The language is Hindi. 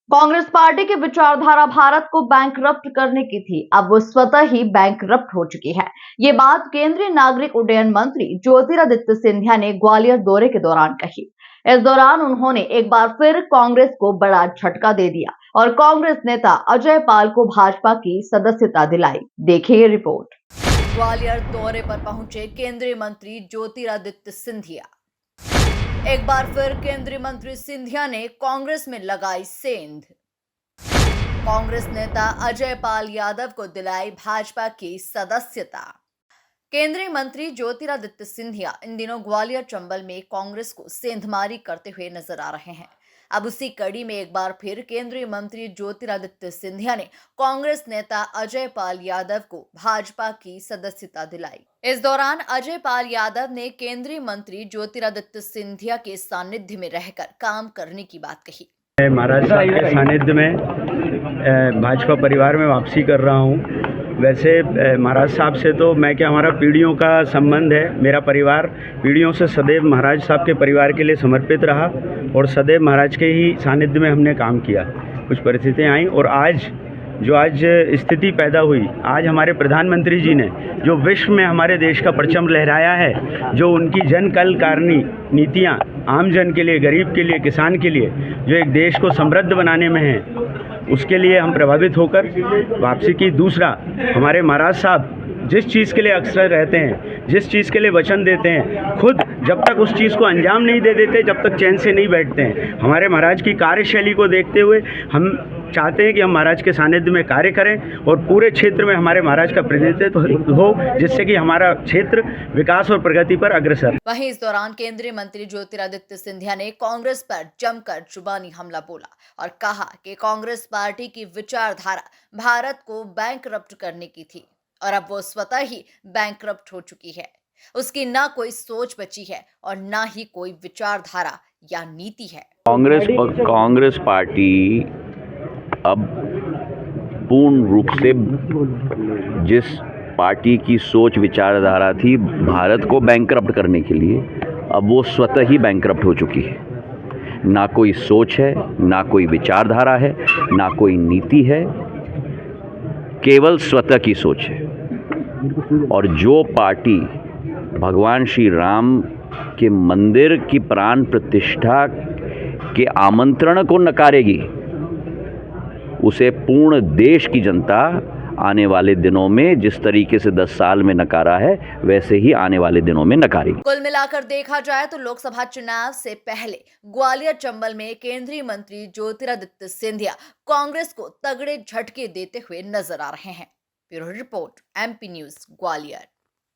कांग्रेस पार्टी की विचारधारा भारत को बैंकरप्ट करने की थी। अब वो स्वतः ही बैंकरप्ट हो चुकी है। ये बात केंद्रीय नागरिक उड्डयन मंत्री ज्योतिरादित्य सिंधिया ने ग्वालियर दौरे के दौरान कही। इस दौरान उन्होंने एक बार फिर कांग्रेस को बड़ा झटका दे दिया और कांग्रेस नेता अजय पाल को भाजपा की सदस्यता दिलाई। देखिए ये रिपोर्ट। ग्वालियर दौरे पर पहुंचे केंद्रीय मंत्री ज्योतिरादित्य सिंधिया। एक बार फिर केंद्रीय मंत्री सिंधिया ने कांग्रेस में लगाई सेंध। कांग्रेस नेता अजय पाल यादव को दिलाई भाजपा की सदस्यता। केंद्रीय मंत्री ज्योतिरादित्य सिंधिया इन दिनों ग्वालियर चंबल में कांग्रेस को सेंधमारी करते हुए नजर आ रहे हैं। अब उसी कड़ी में एक बार फिर केंद्रीय मंत्री ज्योतिरादित्य सिंधिया ने कांग्रेस नेता अजय पाल यादव को भाजपा की सदस्यता दिलाई। इस दौरान अजय पाल यादव ने केंद्रीय मंत्री ज्योतिरादित्य सिंधिया के सानिध्य में रहकर काम करने की बात कही। महाराज साहब के सानिध्य में भाजपा परिवार में वापसी कर रहा हूँ। वैसे महाराज साहब से तो मैं क्या, हमारा पीढ़ियों का संबंध है। मेरा परिवार पीढ़ियों से सदैव महाराज साहब के परिवार के लिए समर्पित रहा और सदैव महाराज के ही सानिध्य में हमने काम किया। कुछ परिस्थितियाँ आई और आज स्थिति पैदा हुई, आज हमारे प्रधानमंत्री जी ने जो विश्व में हमारे देश का परचम लहराया है, जो उनकी जन कल्याणकारी नीतियाँ आम जन के लिए, गरीब के लिए, किसान के लिए, जो एक देश को समृद्ध बनाने में है, उसके लिए हम प्रभावित होकर वापसी की। दूसरा, हमारे महाराज साहब जिस चीज़ के लिए अक्सर रहते हैं, जिस चीज़ के लिए वचन देते हैं, खुद जब तक उस चीज़ को अंजाम नहीं दे देते, जब तक चैन से नहीं बैठते हैं। हमारे महाराज की कार्यशैली को देखते हुए हम चाहते हैं कि हम महाराज के सानिध्य में कार्य करें और पूरे क्षेत्र में हमारे महाराज का प्रतिनिधित्व हो, जिससे कि हमारा क्षेत्र विकास और प्रगति पर अग्रसर। वहीं इस दौरान केंद्रीय मंत्री ज्योतिरादित्य सिंधिया ने कांग्रेस पर जमकर जुबानी हमला बोला और कहा कि कांग्रेस पार्टी की विचारधारा भारत को बैंकरप्ट करने की थी और अब वो स्वतः ही बैंकरप्ट हो चुकी है। उसकी ना कोई सोच बची है और ना ही कोई विचारधारा या नीति है। कांग्रेस पार्टी अब पूर्ण रूप से जिस पार्टी की सोच विचारधारा थी भारत को बैंकरप्ट करने के लिए, अब वो स्वतः ही बैंकरप्ट हो चुकी है। ना कोई सोच है, ना कोई विचारधारा है, ना कोई नीति है, केवल स्वतः की सोच है। और जो पार्टी भगवान श्री राम के मंदिर की प्राण प्रतिष्ठा के आमंत्रण को नकारेगी, उसे पूर्ण देश की जनता आने वाले दिनों में जिस तरीके से 10 साल में नकारा है, वैसे ही आने वाले दिनों में नकारेगी। कुल मिलाकर देखा जाए तो लोकसभा चुनाव से पहले ग्वालियर चंबल में केंद्रीय मंत्री ज्योतिरादित्य सिंधिया कांग्रेस को तगड़े झटके देते हुए नजर आ रहे हैं। Bureau report, MP news, Gwalior.